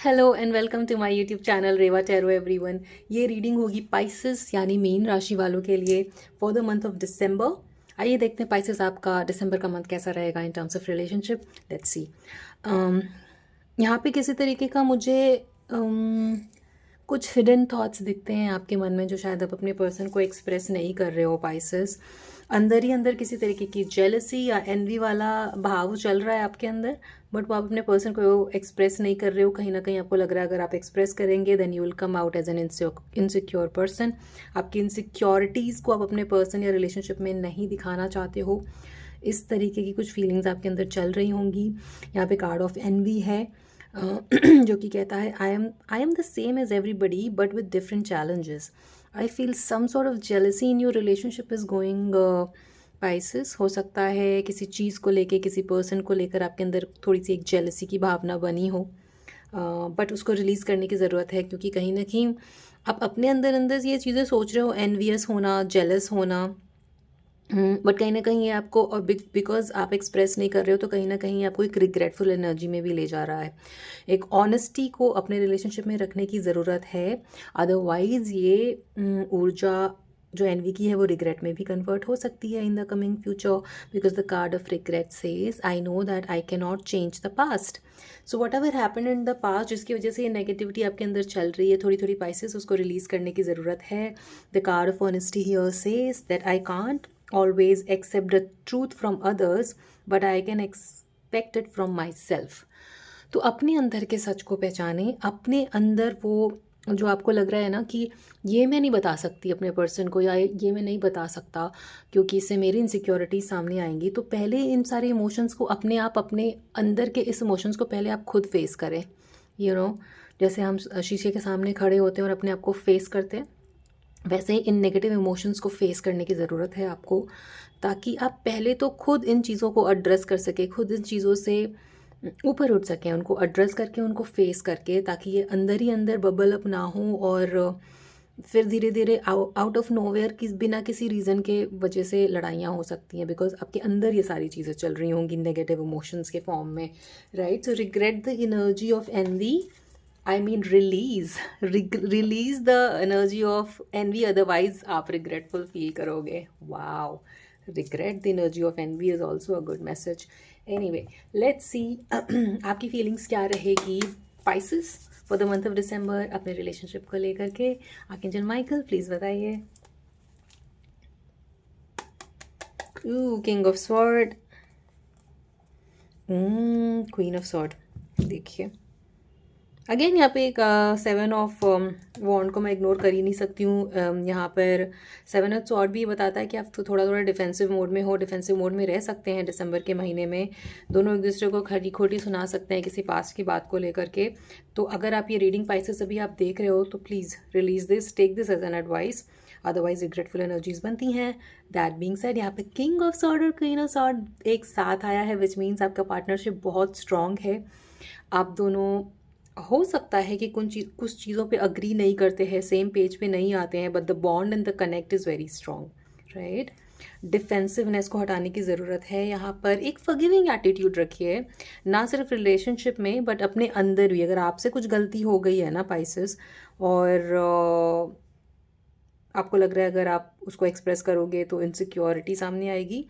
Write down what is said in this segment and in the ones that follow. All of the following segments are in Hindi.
Hello and welcome to my YouTube channel Reva tarot everyone. ये रीडिंग होगी पाइसेस यानी मीन राशि वालों के लिए for the month of December. आइए देखते हैं पाइसेस आपका दिसंबर का मंथ कैसा रहेगा इन terms of relationship. Let's see. यहाँ पे किसी तरीके का मुझे कुछ हिडन थॉट्स दिखते हैं आपके मन में जो शायद आप अपने पर्सन को एक्सप्रेस नहीं कर रहे हो पाइसेस। अंदर ही अंदर किसी तरीके की जेलसी या एनवी वाला भाव चल रहा है आपके अंदर, बट वो आप अपने पर्सन को एक्सप्रेस नहीं कर रहे हो। कहीं ना कहीं आपको लग रहा है अगर आप एक्सप्रेस करेंगे then you will come out as an insecure person. आपकी इनसिक्योरिटीज़ को आप अपने पर्सन या रिलेशनशिप में नहीं दिखाना चाहते हो। इस तरीके की कुछ फीलिंग्स आपके अंदर चल रही होंगी। यहाँ पे कार्ड ऑफ एनवी है जो कि कहता है I am the same as everybody but with different challenges. I feel some sort of jealousy in your relationship is going. Pisces हो सकता है किसी चीज़ को लेके, किसी पर्सन को लेकर आपके अंदर थोड़ी सी एक जेलसी की भावना बनी हो, बट उसको रिलीज़ करने की ज़रूरत है क्योंकि कहीं ना कहीं आप अपने अंदर अंदर ये चीज़ें सोच रहे हो, एनवियस होना, जेलस होना। बट कहीं ना कहीं ये आपको, और बिकॉज आप एक्सप्रेस नहीं कर रहे हो तो कहीं ना कहीं आपको एक रिग्रेटफुल एनर्जी में भी ले जा रहा है। एक ऑनेस्टी को अपने रिलेशनशिप में रखने की ज़रूरत है, अदरवाइज़ ये ऊर्जा जो एनवी की है वो रिग्रेट में भी कन्वर्ट हो सकती है in the coming future, because the card of regret says I know that I can not change the past. So what ever happen in the past जिसकी वजह से ये नेगेटिविटी आपके अंदर चल रही है थोड़ी थोड़ी पाइसेस, उसको रिलीज़ करने की ज़रूरत है। The card of honesty here says that I can't always accept the truth from others but I can expect it from myself। तो अपने अंदर के सच को पहचाने, अपने अंदर वो जो आपको लग रहा है ना कि ये मैं नहीं बता सकती अपने पर्सन को, या ये मैं नहीं बता सकता क्योंकि इससे मेरी इनसिक्योरिटी सामने आएंगी, तो पहले इन सारे इमोशंस को अपने आप, अपने अंदर के इस इमोशंस को पहले आप खुद फेस करें। जैसे हम शीशे के सामने खड़े होते हैं और अपने आप को फेस करते हैं, वैसे ही इन नेगेटिव इमोशंस को फेस करने की ज़रूरत है आपको, ताकि आप पहले तो खुद इन चीज़ों को एड्रेस कर सके, खुद इन चीज़ों से ऊपर उठ सकें, उनको एड्रेस करके, उनको फेस करके, ताकि ये अंदर ही अंदर बबल अप ना हो और फिर धीरे धीरे आउट ऑफ नोवेयर बिना किसी रीज़न के वजह से लड़ाइयाँ हो सकती हैं, बिकॉज आपके अंदर ये सारी चीज़ें चल रही होंगी नेगेटिव इमोशंस के फॉर्म में, right. So regret the energy of envy, I mean release the energy of envy, otherwise आप regretful feel करोगे। Wow, regret the energy of envy is also a good message। Anyway, let's see आपकी feelings क्या रहेगी Pisces for the month of December अपने relationship को लेकर के। आर्कएंजल माइकल प्लीज बताइए। King of Sword, Queen of Sword। देखिए अगेन यहाँ पे एक 7 ऑफ वॉन्ड को मैं इग्नोर कर ही नहीं सकती हूँ। यहाँ पर 7 ऑफ स्वॉर्ड भी बताता है कि आप तो थोड़ा थोड़ा डिफेंसिव मोड में हो, डिफेंसिव मोड में रह सकते हैं दिसंबर के महीने में। दोनों एक दूसरे को खरी खोटी सुना सकते हैं किसी पास्ट की बात को लेकर के। तो अगर आप ये रीडिंग पाइसेस अभी आप देख रहे हो तो please release this, take this as an advice, otherwise regretful energies बनती हैं। दैट बीइंग सेड, यहाँ पे किंग ऑफ सॉर्ड और क्वीन ऑफ सॉर्ड एक साथ आया है, विच मीन्स आपका पार्टनरशिप बहुत स्ट्रांग है। आप दोनों हो सकता है कि कुछ चीज़ों पे अग्री नहीं करते हैं, सेम पेज पे नहीं आते हैं, but the bond and the connect is very strong, right. Defensiveness को हटाने की ज़रूरत है। यहाँ पर एक फॉरगिविंग एटीट्यूड रखिए, ना सिर्फ रिलेशनशिप में बट अपने अंदर भी। अगर आपसे कुछ गलती हो गई है ना पाइसेस, और आपको लग रहा है अगर आप उसको एक्सप्रेस करोगे तो इनसिक्योरिटी सामने आएगी,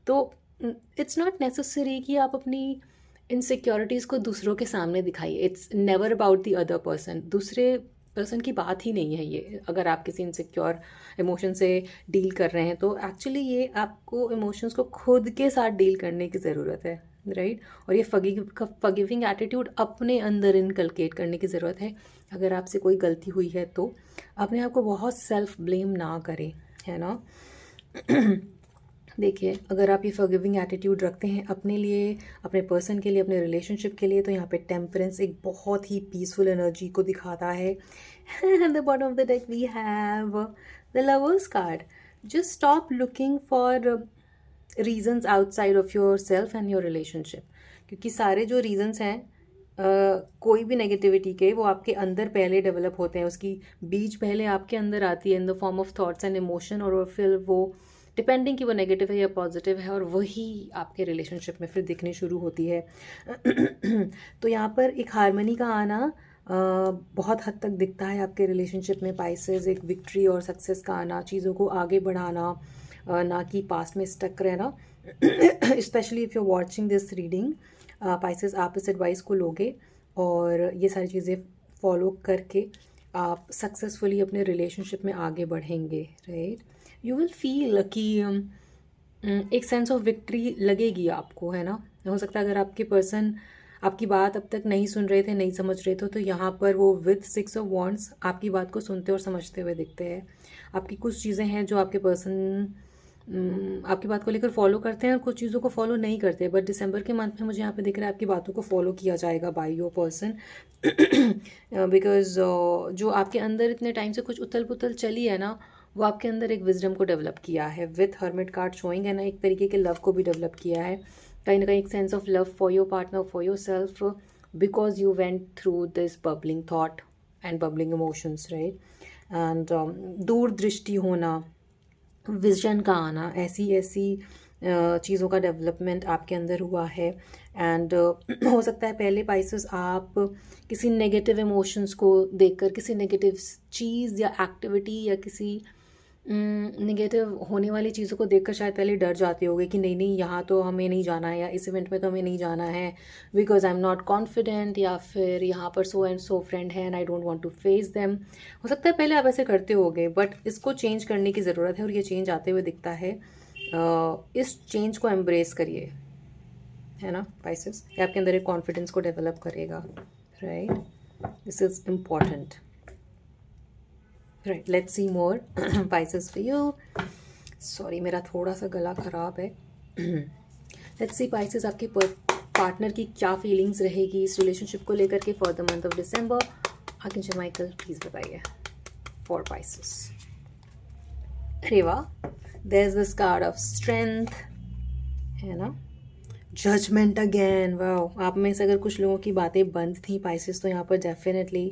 तो इट्स नॉट नेसेसरी कि आप अपनी इनसिक्योरिटीज़ को दूसरों के सामने दिखाइए। It's never about the other person, दूसरे पर्सन की बात ही नहीं है ये। अगर आप किसी इनसिक्योर इमोशन से डील कर रहे हैं तो एक्चुअली ये आपको इमोशंस को खुद के साथ डील करने की ज़रूरत है, राइट। और ये फॉरगिविंग एटीट्यूड अपने अंदर इनकलकेट करने की ज़रूरत है। अगर आपसे कोई गलती हुई है तो अपने आप को बहुत सेल्फ ब्लेम ना करें, है ना। देखिए अगर आप ये फॉरगिविंग एटीट्यूड रखते हैं अपने लिए, अपने पर्सन के लिए, अपने रिलेशनशिप के लिए, तो यहाँ पे टेम्परेंस एक बहुत ही पीसफुल एनर्जी को दिखाता है। At the bottom of the deck we have the lovers card. Just stop looking for reasons outside of your self and your relationship, क्योंकि सारे जो रीजंस हैं कोई भी नेगेटिविटी के, वो आपके अंदर पहले डेवलप होते हैं, उसकी बीज पहले आपके अंदर आती है in the form of thoughts and emotion, और फिर वो डिपेंडिंग कि वो नेगेटिव है या पॉजिटिव है, और वही आपके रिलेशनशिप में फिर दिखनी शुरू होती है। तो यहाँ पर एक हारमनी का आना बहुत हद तक दिखता है आपके रिलेशनशिप में पाइसेस, एक विक्ट्री और सक्सेस का आना, चीज़ों को आगे बढ़ाना, ना कि पास्ट में स्टक रहना। Specially if you are watching this reading Pisces, आप इस एडवाइस को लोगे और ये सारी चीज़ें फॉलो करके आप सक्सेसफुली अपने रिलेशनशिप में आगे बढ़ेंगे, राइट। यू विल फील कि एक सेंस ऑफ विक्ट्री लगेगी आपको, है ना। हो सकता है अगर आपके पर्सन आपकी बात अब तक नहीं सुन रहे थे, नहीं समझ रहे थे, तो यहाँ पर वो विद 6 ऑफ वॉन्ड्स आपकी बात को सुनते और समझते हुए दिखते हैं। आपकी कुछ चीज़ें हैं जो आपके पर्सन आपकी बात को लेकर फॉलो करते हैं और कुछ चीज़ों को फॉलो नहीं करते, बट दिसंबर के मंथ में मुझे यहाँ पे दिख रहा है आपकी बातों को फॉलो किया जाएगा बाय योर पर्सन। बिकॉज जो आपके अंदर इतने टाइम से कुछ उथल पुथल चली है ना, वो आपके अंदर एक विजडम को डेवलप किया है विथ हर्मिट कार्ड शोइंग है ना, एक तरीके के लव को भी डेवलप किया है, कहीं ना कहीं एक sense of love for your partner, for your self, because you went through this bubbling thought and bubbling emotions, right. And दूरदृष्टि होना, विजन का आना, ऐसी ऐसी चीज़ों का डेवलपमेंट आपके अंदर हुआ है। एंड हो सकता है पहले पाइसेस आप किसी नेगेटिव इमोशंस को देखकर, किसी नेगेटिव चीज़ या एक्टिविटी या किसी नेगेटिव होने वाली चीज़ों को देखकर शायद पहले डर जाते होगे कि नहीं नहीं, यहाँ तो हमें नहीं जाना है, या इस इवेंट में तो हमें नहीं जाना है because I am not confident, या फिर यहाँ पर सो एंड सो फ्रेंड है and I don't want to face them. हो सकता है पहले आप ऐसे करते होगे, बट इसको चेंज करने की ज़रूरत है और ये चेंज आते हुए दिखता है। इस चेंज को एम्ब्रेस करिए, है ना पाइसेस, ये आपके अंदर एक कॉन्फिडेंस को डेवलप करेगा, right. This is important, right. Let's see more Pisces for you. Sorry, मेरा थोड़ा सा गला खराब है। लेट्स सी पाइसेस, आपके पार्टनर की क्या फीलिंग्स रहेगी इस रिलेशनशिप को लेकर के for the month of December. Archangel Michael please बताइए फॉर पाइसेस। अरे वाह, there is this card of strength, है ना। जजमेंट अगेन, वाह। आप में से अगर कुछ लोगों की बातें बंद थी पाइसेस, तो यहाँ पर डेफिनेटली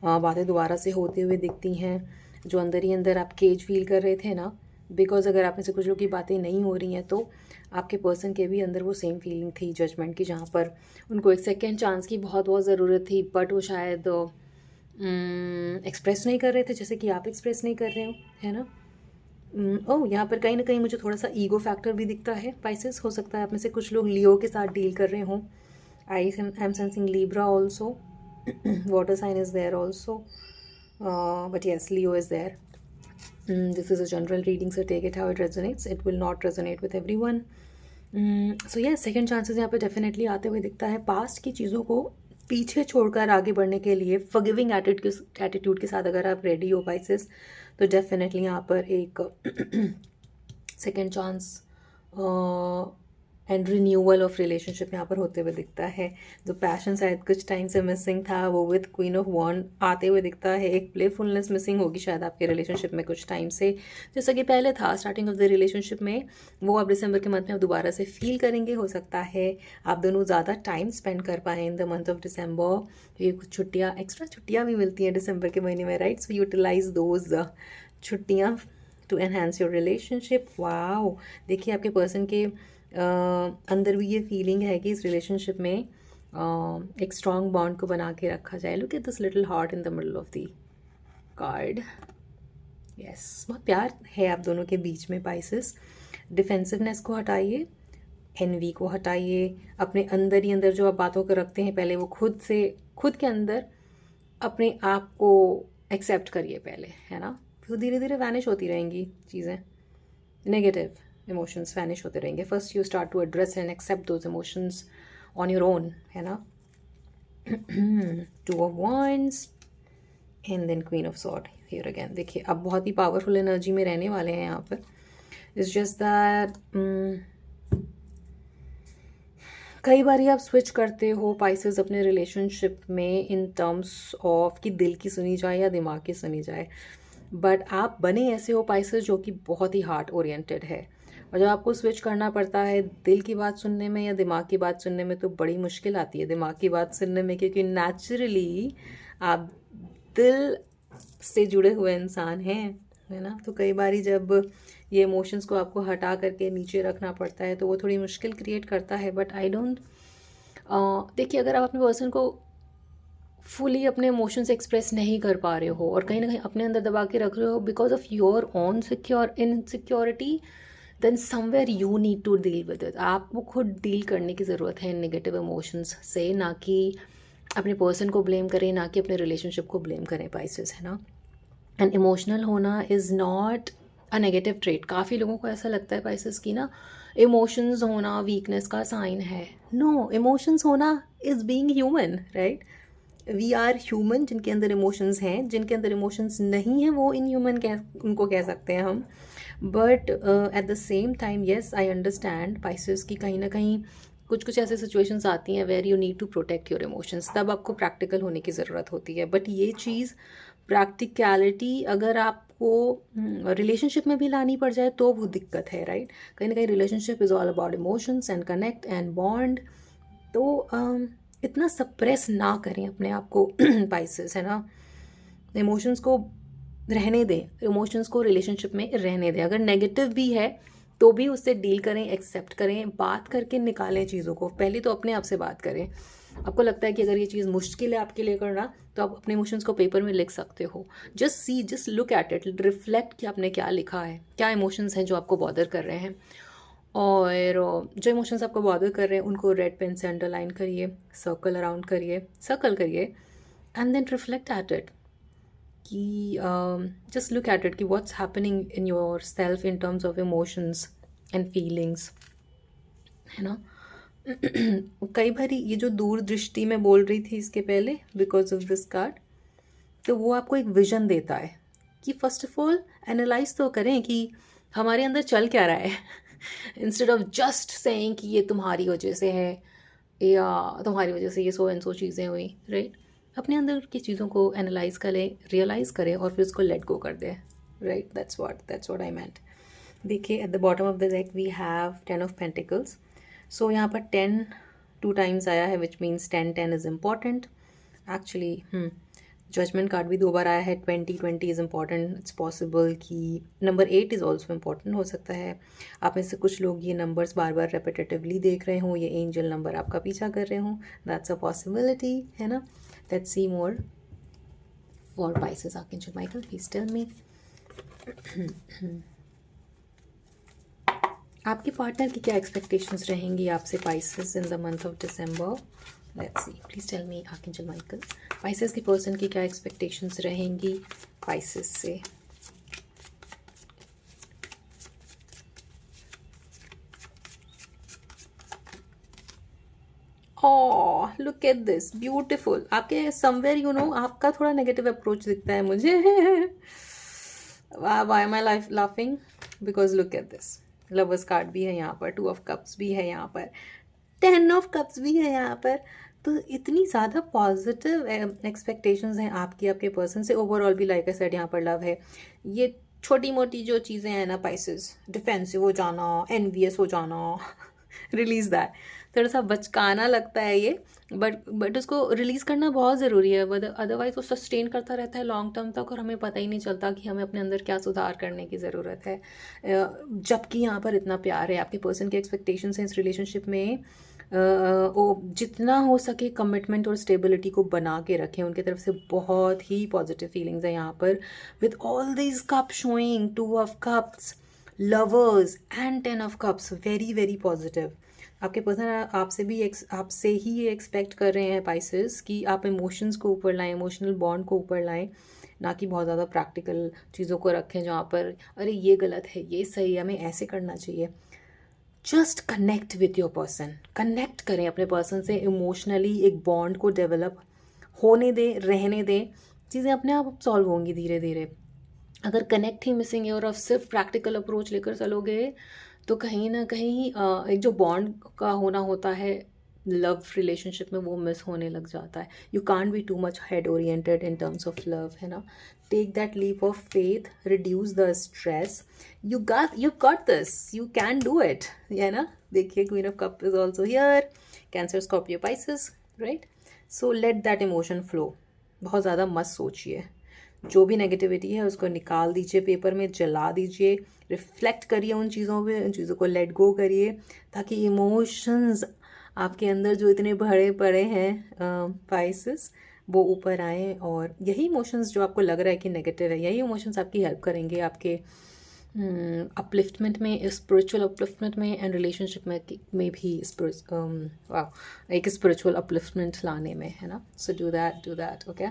बातें दोबारा से होते हुए दिखती हैं। जो अंदर ही अंदर आप केज फील कर रहे थे ना, बिकॉज अगर आप में से कुछ लोगों की बातें नहीं हो रही हैं तो आपके पर्सन के भी अंदर वो सेम फीलिंग थी जजमेंट की, जहाँ पर उनको एक सेकेंड चांस की बहुत बहुत ज़रूरत थी, बट वो शायद एक्सप्रेस नहीं कर रहे थे जैसे कि आप एक्सप्रेस नहीं कर रहे हो, है ना। ओह, यहाँ पर कहीं ना कहीं मुझे थोड़ा सा ईगो फैक्टर भी दिखता है पाइसेस। हो सकता है आप में से कुछ लोग लियो के साथ डील कर रहे हों। I am sensing Libra also, water sign is there also, but yes Leo is there. This is a general reading, so take it how it resonates, it will not resonate with everyone. So ये सेकेंड चांसेस यहाँ पर डेफिनेटली आते हुए दिखता है। पास्ट की चीज़ों को पीछे छोड़कर आगे बढ़ने के लिए फॉरगिविंग एटीट्यूड के साथ अगर आप रेडी हो पाइसेस, तो डेफिनेटली यहाँ पर एक second chance and renewal of relationship यहाँ पर होते हुए दिखता है। जो पैशन शायद कुछ टाइम से मिसिंग था, वो विद क्वीन ऑफ वॉन्ड आते हुए दिखता है। एक प्लेफुलनेस मिसिंग होगी शायद आपके रिलेशनशिप में कुछ टाइम से, जैसा कि पहले था स्टार्टिंग ऑफ द रिलेशनशिप में, वो आप दिसंबर के मंथ में आप दोबारा से फील करेंगे। हो सकता है आप दोनों ज़्यादा टाइम स्पेंड कर पाएँ इन द मंथ ऑफ डिसम्बर। ये कुछ छुट्टियाँ, एक्स्ट्रा छुट्टियाँ भी मिलती हैं दिसंबर के महीने में, राइट। सो यूटिलाइज दोज छुट्टियाँ to enhance your relationship. Wow, देखिए आपके पर्सन के अंदर भी ये फीलिंग है कि इस रिलेशनशिप में एक स्ट्रॉन्ग बॉन्ड को बना के रखा जाए। Look at this little heart in the middle of the card. Yes, बहुत प्यार है आप दोनों के बीच में पाइसेस। डिफेंसिवनेस को हटाइए, एनवी को हटाइए, अपने अंदर ही अंदर जो आप बातों को रखते हैं पहले वो खुद के अंदर अपने आप को एक्सेप्ट करिए पहले, है ना। फिर धीरे धीरे वैनिश होती रहेंगी चीज़ें, नेगेटिव इमोशंस वैनिश होते रहेंगे। First you start to address and accept those emotions on your own, है ना। Two of wands and then queen of sword here again. देखिए अब बहुत ही पावरफुल एनर्जी में रहने वाले हैं यहाँ पर। इट्स जस्ट दैट कई बार आप स्विच करते हो पाइसेस अपने रिलेशनशिप में इन टर्म्स ऑफ कि दिल की सुनी जाए या दिमाग की सुनी जाए, बट आप बने ऐसे हो पाइसेस जो कि बहुत ही हार्ट ओरिएंटेड है, और जब आपको स्विच करना पड़ता है दिल की बात सुनने में या दिमाग की बात सुनने में, तो बड़ी मुश्किल आती है दिमाग की बात सुनने में, क्योंकि नेचुरली आप दिल से जुड़े हुए इंसान हैं, है ना। तो कई बार जब ये इमोशंस को आपको हटा करके नीचे रखना पड़ता है तो वो थोड़ी मुश्किल क्रिएट करता है, बट आई डोंट देखिए अगर आप अपने पर्सन को फुली अपने इमोशंस एक्सप्रेस नहीं कर पा रहे हो और कहीं ना कहीं अपने अंदर दबा के रख रहे हो because of your own insecurity, then somewhere you need to deal with it. आपको खुद डील करने की ज़रूरत है नेगेटिव इमोशंस से, ना कि अपने पर्सन को ब्लेम करें, ना कि अपने रिलेशनशिप को ब्लेम करें पाइसेस, है ना। एंड इमोशनल होना is not a negative trait. काफ़ी लोगों को ऐसा लगता है पाइसेस की ना इमोशंस होना वीकनेस का साइन है। नो, इमोशंस होना is being human, right. We are human, जिनके अंदर इमोशंस हैं, जिनके अंदर इमोशंस नहीं हैं वो इन ह्यूमन उनको कह सकते हैं हम। But at the same time yes I understand Pisces की कहीं ना कहीं कुछ कुछ ऐसे सिचुएशंस आती हैं where you need to protect your emotions, तब आपको प्रैक्टिकल होने की ज़रूरत होती है। बट ये चीज़ प्रैक्टिकलिटी अगर आपको रिलेशनशिप में भी लानी पड़ जाए तो वो दिक्कत है, राइट। कहीं ना कहीं relationship is all about emotions and connect and bond. तो इतना सप्रेस ना करें अपने आप को पाइसेस, है ना। इमोशंस को रहने दें, इमोशंस को रिलेशनशिप में रहने दें। अगर नेगेटिव भी है तो भी उससे डील करें, एक्सेप्ट करें, बात करके निकालें चीज़ों को। पहले तो अपने आप से बात करें। आपको लगता है कि अगर ये चीज़ मुश्किल है आपके लिए करना, तो आप अपने इमोशंस को पेपर में लिख सकते हो। Just look at it, reflect कि आपने क्या लिखा है, क्या इमोशंस हैं जो आपको बॉदर कर रहे हैं। और जो इमोशंस आपको बॉदर कर रहे हैं उनको रेड पेन से अंडरलाइन करिए, सर्कल करिए and then reflect at it कि जस्ट लुक एट इट कि what's happening in your self in terms of emotions and feelings, है ना। कई बार ये जो दूरदृष्टि मैं बोल रही थी इसके पहले बिकॉज ऑफ दिस कार्ड, तो वो आपको एक विजन देता है कि फर्स्ट ऑफ ऑल एनालाइज तो करें कि हमारे अंदर चल क्या रहा है इंस्टेड ऑफ जस्ट सेइंग कि ये तुम्हारी वजह से है या तुम्हारी वजह से ये सो एंड सो चीज़ें हुई, राइट। अपने अंदर की चीज़ों को एनालाइज करें, रियलाइज़ करें और फिर उसको लेट गो कर दें, right. That's what I meant. देखिए at the bottom of the deck we have 10 of pentacles. So यहाँ पर 10 2 टाइम्स आया है which means 10 is important actually. Judgement card भी 2 बार आया है। 20 इज़ इम्पॉर्टेंट। इट्स पॉसिबल कि नंबर 8 इज़ ऑल्सो इम्पॉर्टेंट हो सकता है। आप में से कुछ लोग ये नंबर्स बार बार रेपिटेटिवली देख रहे हों, ये एंजल नंबर आपका पीछा कर रहे हों, दैट्स अ पॉसिबिलिटी, है ना। Let's see more for Pisces. Archangel Michael please tell me आपके पार्टनर की क्या एक्सपेक्टेशंस रहेंगी आपसे Pisces in the month of December. Let's see, please tell me archangel Michael, Pisces की पर्सन की क्या एक्सपेक्टेशंस रहेंगी पाइसेस से। Oh look at this beautiful. आपके समवेयर यू नो आपका थोड़ा नेगेटिव अप्रोच दिखता है मुझे why am I laughing because look at this, lovers card भी है यहाँ पर, 2 ऑफ कप्स भी है यहाँ पर, 10 ऑफ कप्स भी है यहाँ पर। तो इतनी ज़्यादा पॉजिटिव एक्सपेक्टेशंस हैं आपकी आपके पर्सन से। ओवरऑल भी लाइक आई सेड यहाँ पर लव है। ये छोटी मोटी जो चीज़ें हैं ना पाइसेस, डिफेंसिव हो जाना, एनवियस हो जाना रिलीज दैट, थोड़ा सा बचकाना लगता है ये, बट उसको रिलीज़ करना बहुत ज़रूरी है। अदरवाइज वो सस्टेन करता रहता है लॉन्ग टर्म तक और हमें पता ही नहीं चलता कि हमें अपने अंदर क्या सुधार करने की ज़रूरत है। जबकि यहाँ पर इतना प्यार है, आपके पर्सन के एक्सपेक्टेशंस हैं इस रिलेशनशिप में। वो जितना हो सके कमिटमेंट और स्टेबिलिटी को बना के रखें, उनकी तरफ से बहुत ही पॉजिटिव फीलिंग्स हैं यहाँ पर with all this cup showing, 2 of cups, lovers and 10 of cups, very very positive. आपके पर्सन आपसे ही ये एक्सपेक्ट कर रहे हैं पाइसेस कि आप इमोशंस को ऊपर लाएं, इमोशनल बॉन्ड को ऊपर लाएं, ना कि बहुत ज़्यादा प्रैक्टिकल चीज़ों को रखें जहाँ पर अरे ये गलत है, ये सही है, हमें ऐसे करना चाहिए। Just connect with your person, connect करें अपने पर्सन से इमोशनली, एक बॉन्ड को डेवलप होने दें, रहने दें, चीज़ें अपने आप सॉल्व होंगी धीरे धीरे। अगर कनेक्ट ही मिसिंग है और आप सिर्फ प्रैक्टिकल अप्रोच लेकर चलोगे तो कहीं ना कहीं एक जो बॉन्ड का होना होता है लव रिलेशनशिप में वो मिस होने लग जाता है। You can't be too much head oriented in terms of love, है ना। Take that leap of faith, reduce the stress, you got this, you can do it, है ना। देखिए queen of cup is also here, Cancer Scorpio Pisces, right. So let that emotion flow, बहुत ज़्यादा मत सोचिए, जो भी नेगेटिविटी है उसको निकाल दीजिए, पेपर में जला दीजिए, रिफ्लेक्ट करिए उन चीज़ों पे, उन चीज़ों को लेट गो करिए, ताकि इमोशंस आपके अंदर जो इतने भरे पड़े हैं पाइसेस वो ऊपर आए, और यही इमोशंस जो आपको लग रहा है कि नेगेटिव है, यही इमोशंस आपकी हेल्प करेंगे आपके अपलिफ्टमेंट में, स्पिरिचुअल अपलिफ्टमेंट में, एंड रिलेशनशिप में भी एक स्पिरिचुअल अपलिफ्टमेंट लाने में, है ना. So do that. Okay,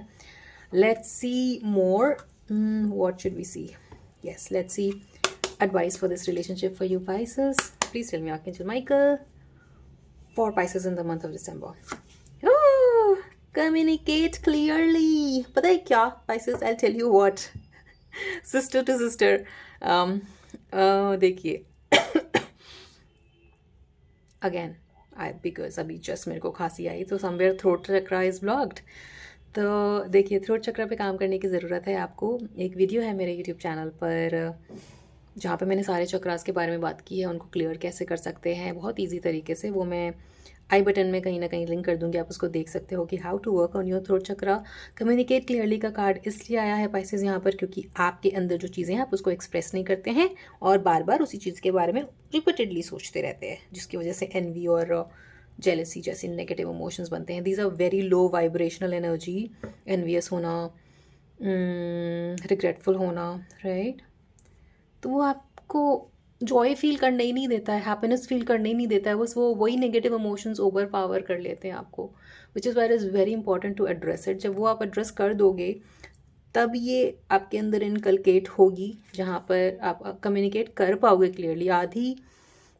let's see more. What should we see? Yes, let's see advice for this relationship for you Pisces. Please tell me, Archangel Michael, for Pisces in the month of December. Oh, communicate clearly. पता है क्या Pisces, I'll tell you what. Sister to sister. देखिए again, because अभी just मेरे को खांसी आई, तो somewhere throat chakra is blocked. तो देखिए, थ्रोट चक्र पे काम करने की ज़रूरत है आपको. एक वीडियो है मेरे यूट्यूब चैनल पर जहाँ पे मैंने सारे चक्रास के बारे में बात की है, उनको क्लियर कैसे कर सकते हैं बहुत इजी तरीके से. वो मैं आई बटन में कहीं ना कहीं लिंक कर दूंगी, आप उसको देख सकते हो कि how to work on your throat chakra. Communicate clearly का कार्ड इसलिए आया है पाइसेस यहाँ पर, क्योंकि आपके अंदर जो चीज़ें हैं आप उसको एक्सप्रेस नहीं करते हैं और बार बार उसी चीज़ के बारे में रिपीटेडली सोचते रहते हैं, जिसकी वजह से एनवी और जेलसी जैसी नेगेटिव इमोशंस बनते हैं. These are very low vibrational energy. Envious होना, रिग्रेटफुल होना, राइट. तो वो आपको जॉय फील करने ही नहीं देता है, हैप्पीनेस फील करने ही नहीं देता है. बस वो वही नेगेटिव इमोशंस ओवर पावर कर लेते हैं आपको, which is why is very important to address it. जब वो आप एड्रेस कर दोगे तब ये आपके अंदर इनकलकेट होगी, जहाँ पर आप कम्युनिकेट कर पाओगे क्लियरली. आधी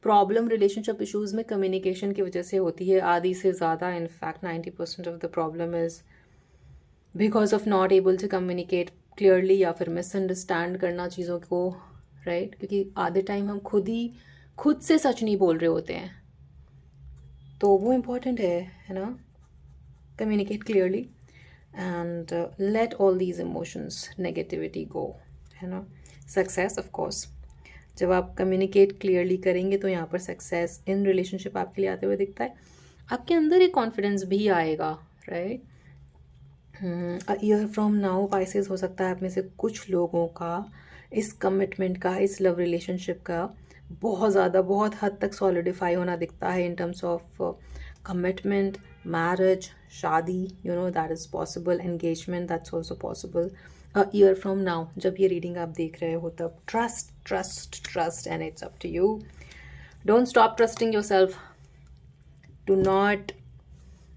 प्रॉब्लम रिलेशनशिप इशूज़ में कम्युनिकेशन की वजह से होती है, आधी से ज़्यादा. In fact 90% of the problem is because of not able to communicate clearly, या फिर मिसअंडरस्टैंड करना चीज़ों को, राइट. क्योंकि आधे टाइम हम खुद से सच नहीं बोल रहे होते हैं. तो वो इम्पॉर्टेंट है ना. Communicate clearly and let all these emotions, negativity go, है ना. सक्सेस ऑफ कोर्स, जब आप कम्युनिकेट क्लियरली करेंगे तो यहाँ पर सक्सेस इन रिलेशनशिप आपके लिए आते हुए दिखता है. आपके अंदर एक कॉन्फिडेंस भी आएगा, right. Year from now Pisces, हो सकता है आप में से कुछ लोगों का इस कमिटमेंट का, इस लव रिलेशनशिप का बहुत हद तक सॉलिडिफाई होना दिखता है in terms of commitment, marriage, शादी. You know that is possible. Engagement, that's also possible. Year from now जब ये रीडिंग आप देख रहे हो तब trust and it's up to you. Don't stop trusting yourself. Do not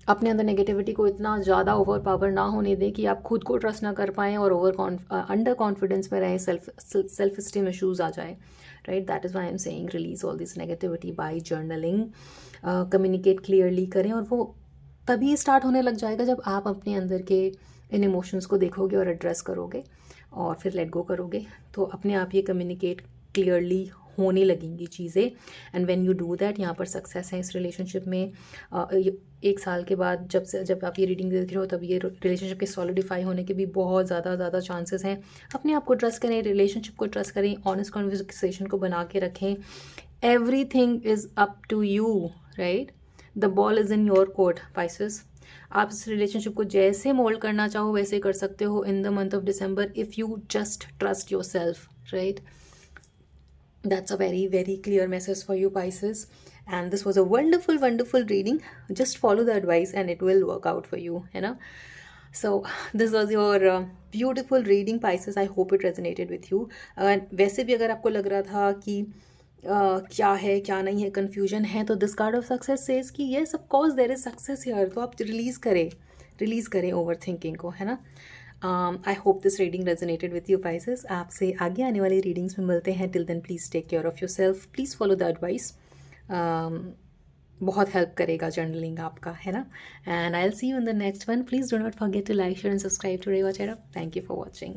अपने अंदर नेगेटिविटी को इतना ज़्यादा ओवर पावर ना होने दें कि आप खुद को ट्रस्ट ना कर पाएँ और अंडर कॉन्फिडेंस में रहें, सेल्फ स्टीम इशूज़ आ जाए, right. That is why I am saying release all this negativity by journaling. Communicate clearly करें, और वो तभी स्टार्ट होने लग जाएगा जब आप अपने अंदर के इन इमोशंस को देखोगे और एड्रेस करोगे और फिर लेट गो करोगे, तो अपने आप ये कम्युनिकेट क्लियरली होने लगेंगी चीज़ें. And when you do that, यहाँ पर सक्सेस है इस रिलेशनशिप में. 1 साल के बाद जब आप ये रीडिंग देख रहे हो तब ये रिलेशनशिप के सॉलिडिफाई होने के भी बहुत ज़्यादा चांसेस हैं. अपने आप को ट्रस्ट करें, रिलेशनशिप को ट्रस्ट करें, ऑनेस्ट कन्वर्सेशन को बना के रखें. Everything is up to you, right. The ball is in your court Pisces. आप इस रिलेशनशिप को जैसे मोल्ड करना चाहो वैसे कर सकते हो इन the month of December, if you just trust your self, right. That's a very clear message for you Pisces, and this was a wonderful reading. Just follow the advice and it will work out for you, है ना. So this was your beautiful reading Pisces. I hope it resonated with you. वैसे भी अगर आपको लग रहा था कि क्या है क्या नहीं है, कन्फ्यूजन है, तो this card of success says कि yes of course there is success here. तो आप रिलीज़ करें ओवर थिंकिंग को, है ना. I hope this reading resonated with you pieces. आपसे आगे आने वाली रीडिंग्स में मिलते हैं. Till then please take care of yourself, please follow the advice. बहुत हेल्प करेगा जर्नलिंग आपका, है ना. And I will see you in the next one. Please do not forget to like, share and subscribe to Reva Chehra. Thank you for watching.